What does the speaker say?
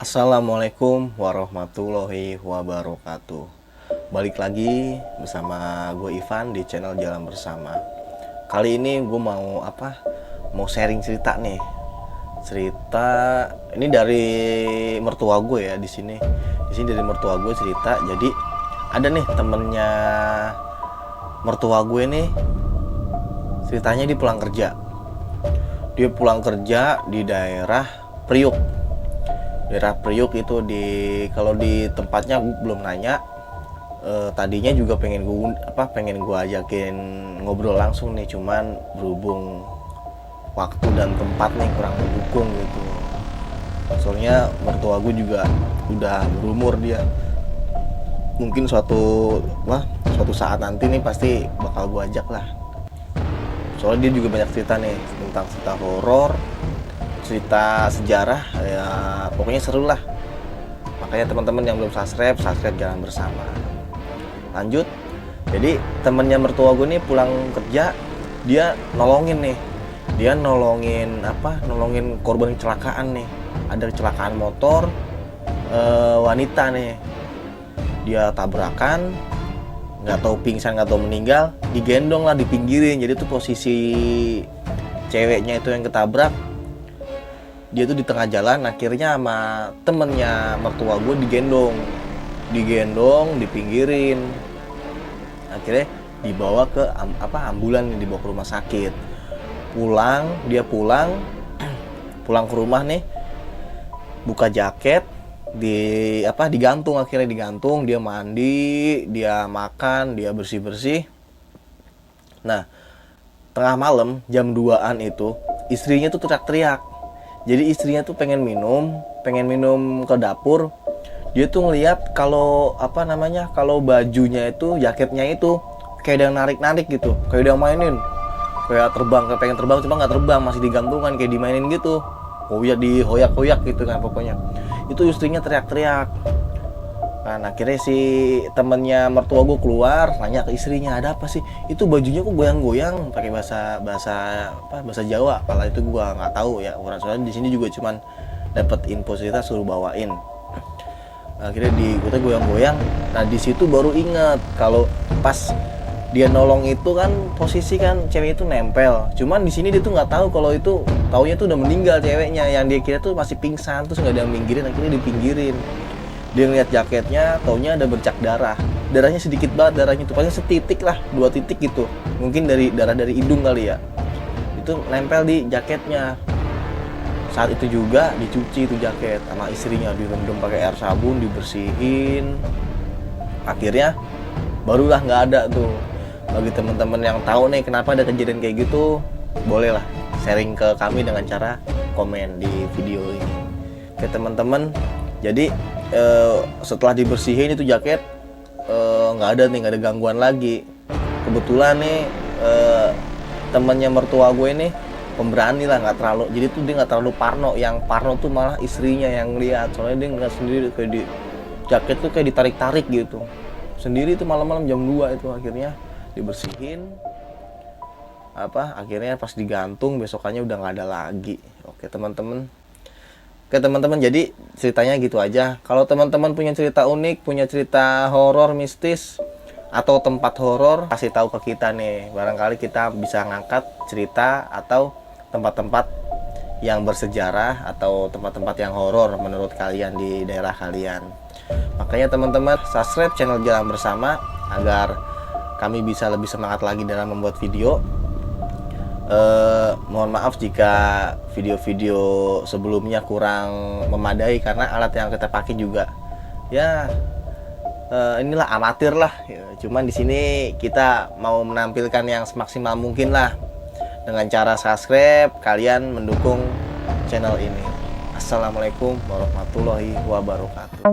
Assalamualaikum warahmatullahi wabarakatuh. Balik lagi bersama gue Ivan di channel Jalan Bersama. Kali ini gue mau Mau sharing cerita nih. Cerita ini dari mertua gue ya di sini. Di sini dari mertua gue cerita. Jadi ada nih temennya mertua gue nih. Ceritanya dia pulang kerja. Dia pulang kerja di daerah Priuk. Daerah Priuk itu kalau di tempatnya gue belum nanya. Tadinya juga pengen gue ajakin ngobrol langsung nih, cuman berhubung waktu dan tempat nih kurang mendukung gitu. Soalnya mertua gue juga udah berumur dia. Mungkin suatu saat nanti nih pasti bakal gue ajak lah. Soalnya dia juga banyak cerita nih tentang cerita horor, cerita sejarah, ya pokoknya seru lah. Makanya teman-teman yang belum subscribe Jalan Bersama. Lanjut. Jadi temennya mertua gue nih pulang kerja, dia nolongin korban kecelakaan nih. Ada kecelakaan motor, wanita nih. Dia tabrakan, nggak tahu pingsan, nggak tahu meninggal, digendong lah, dipinggirin. Jadi tuh posisi ceweknya itu yang ketabrak, dia tuh di tengah jalan. Akhirnya sama temennya mertua gue digendong, dipinggirin. Akhirnya dibawa ke ambulan, dibawa ke rumah sakit. Dia pulang ke rumah nih, buka jaket, digantung. Akhirnya digantung, dia mandi, dia makan, dia bersih. Nah, tengah malam jam 2-an itu istrinya tuh teriak-teriak. Jadi istrinya tuh pengen minum ke dapur. Dia tuh ngeliat kalau kalau bajunya itu, jaketnya itu kayak ada yang narik gitu, kayak ada yang mainin, kayak pengen terbang cuma nggak terbang, masih digantungan, kayak dimainin gitu, dihoyak-hoyak gitu kan pokoknya. Itu istrinya teriak-teriak. Kan akhirnya si temennya mertua gue keluar, nanya ke istrinya, ada apa sih? Itu bajunya kok goyang-goyang, pakai bahasa Jawa. Kalau itu gue nggak tahu ya. Soalnya di sini juga cuman dapat info cerita suruh bawain. Akhirnya gue goyang-goyang. Nah di situ baru inget kalau pas dia nolong itu kan posisi kan cewek itu nempel. Cuman di sini dia tuh nggak tahu kalau itu, taunya tuh udah meninggal ceweknya. Yang dia kira tuh masih pingsan, terus nggak ada yang minggirin. Akhirnya dipinggirin. Dia ngeliat jaketnya, taunya ada bercak darah. Darahnya sedikit banget, darahnya itu paling setitik lah, 2 titik gitu. Mungkin darah dari hidung kali ya. Itu nempel di jaketnya. Saat itu juga dicuci itu jaket sama istrinya, direndam pakai air sabun, dibersihin. Akhirnya barulah nggak ada tuh. Bagi teman-teman yang tahu nih kenapa ada kejadian kayak gitu, bolehlah sharing ke kami dengan cara komen di video ini. Oke teman-teman, jadi setelah dibersihin itu jaket, nggak ada gangguan lagi. Kebetulan nih temannya mertua gue nih pemberani lah, nggak terlalu, jadi tuh dia nggak terlalu parno. Yang parno tuh malah istrinya yang lihat, soalnya dia nggak sendiri, kayak di jaket tuh kayak ditarik-tarik gitu sendiri. Itu malam-malam jam 2 itu akhirnya dibersihin. Akhirnya pas digantung besokannya udah nggak ada lagi. Oke teman-teman, jadi ceritanya gitu aja. Kalau teman-teman punya cerita unik, punya cerita horor mistis atau tempat horor, kasih tahu ke kita nih. Barangkali kita bisa ngangkat cerita atau tempat-tempat yang bersejarah atau tempat-tempat yang horor menurut kalian di daerah kalian. Makanya teman-teman subscribe channel Jalan Bersama agar kami bisa lebih semangat lagi dalam membuat video. Mohon maaf jika video-video sebelumnya kurang memadai karena alat yang kita pakai juga ya inilah amatir lah. Cuman di sini kita mau menampilkan yang semaksimal mungkin lah. Dengan cara subscribe, kalian mendukung channel ini. Assalamualaikum warahmatullahi wabarakatuh.